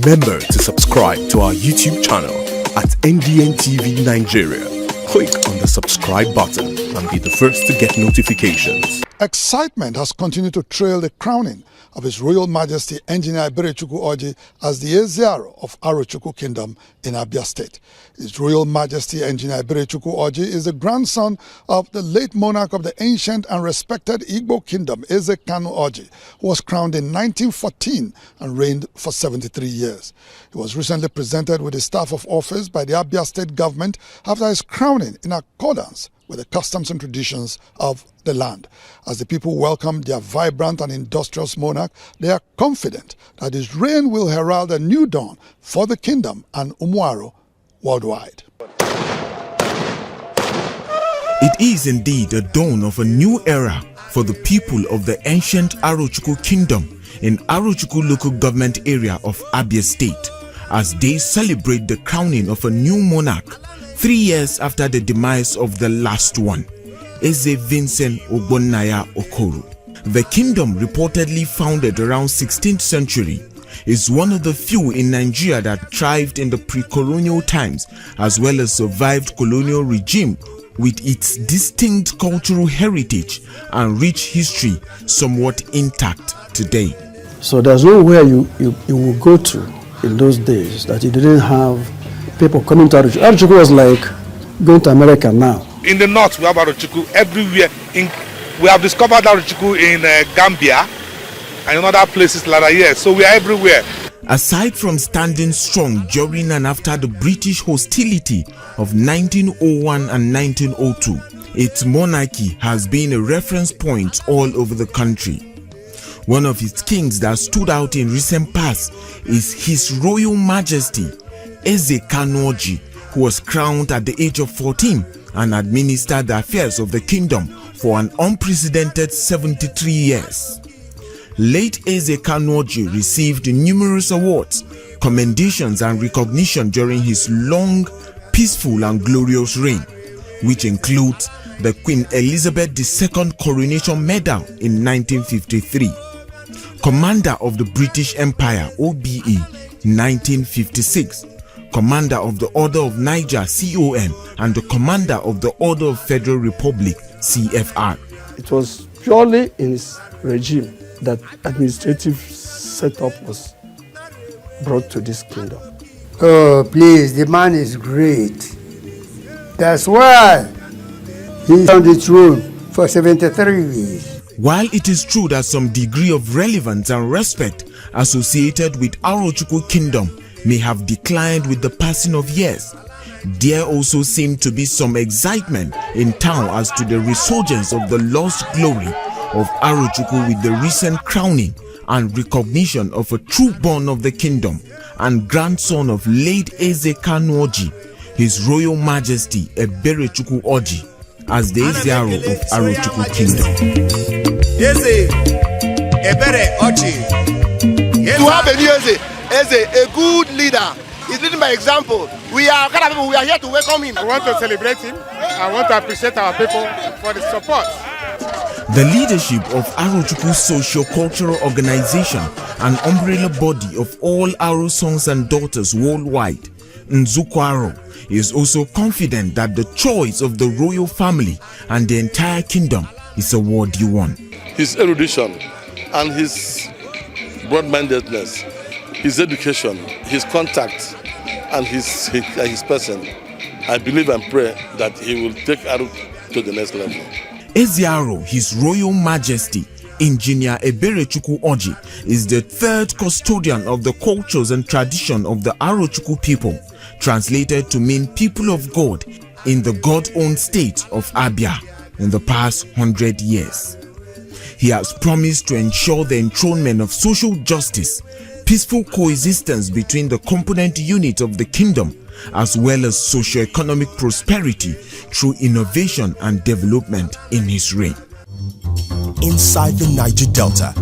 Remember to subscribe to our YouTube channel at NDN TV Nigeria. Click on the subscribe button and be the first to get notifications. Excitement has continued to trail the crowning of His Royal Majesty Engineer Eberechukwu Orji as the Ezearo of Arochukwu Kingdom in Abia State. His Royal Majesty Engineer Eberechukwu Orji is the grandson of the late monarch of the ancient and respected Igbo Kingdom, Eze Kanu Orji, who was crowned in 1914 and reigned for 73 years. He was recently presented with the staff of office by the Abia State government after his crowning in accordance with the customs and traditions of the land. As the people welcome their vibrant and industrious monarch, they are confident that his reign will herald a new dawn for the kingdom and Umuaro worldwide. It is indeed a dawn of a new era for the people of the ancient Arochukwu Kingdom in Arochukwu local government area of Abia State, as they celebrate the crowning of a new monarch 3 years after the demise of the last one, Eze Vincent Ogbonnaya Okoro. The kingdom, reportedly founded around 16th century, is one of the few in Nigeria that thrived in the pre-colonial times as well as survived colonial regime with its distinct cultural heritage and rich history somewhat intact today. So there's nowhere you will go to in those days that you didn't have people coming to Arochukwu. Arochukwu was like going to America now. In the north, we have Arochukwu everywhere. We have discovered Arochukwu in Gambia and in other places like that. Yes, so we are everywhere. Aside from standing strong during and after the British hostility of 1901 and 1902, its monarchy has been a reference point all over the country. One of its kings that stood out in recent past is His Royal Majesty Eze Kanu Orji, who was crowned at the age of 14 and administered the affairs of the kingdom for an unprecedented 73 years. Late Eze Kanu Orji received numerous awards, commendations and recognition during his long, peaceful and glorious reign, which includes the Queen Elizabeth II Coronation Medal in 1953, Commander of the British Empire OBE 1956, Commander of the Order of Niger CON, and the Commander of the Order of Federal Republic CFR. It was purely in his regime that administrative setup was brought to this kingdom. Oh, please, the man is great. That's why he's on the throne for 73 years. While it is true that some degree of relevance and respect associated with Arochukwu Kingdom may have declined with the passing of years, there also seemed to be some excitement in town as to the resurgence of the lost glory of Arochukwu with the recent crowning and recognition of a true born of the kingdom and grandson of late Eze Kanu Orji, His Royal Majesty Eberechukwu Orji, as the Ezearo of Arochukwu Kingdom. Eze Ebere Orji. To have a new Eze, a good leader, is leading by example. We are kind of people. We are here to welcome him. I want to celebrate him. I want to appreciate our people for the support. The leadership of Arochukwu socio-cultural organization, an umbrella body of all Aro sons and daughters worldwide, Nzukwaro, is also confident that the choice of the royal family and the entire kingdom is a worthy one. His erudition and his broad-mindedness, his education, his contact, and his person, I believe and pray that he will take Aro to the next level. Ezearo, His Royal Majesty Engineer Eberechukwu Orji, is the third custodian of the cultures and tradition of the Arochukwu people, translated to mean people of God in the God-owned state of Abia in the past 100 years. He has promised to ensure the enthronement of social justice, peaceful coexistence between the component units of the kingdom, as well as socio-economic prosperity through innovation and development in his reign. Inside the Niger Delta,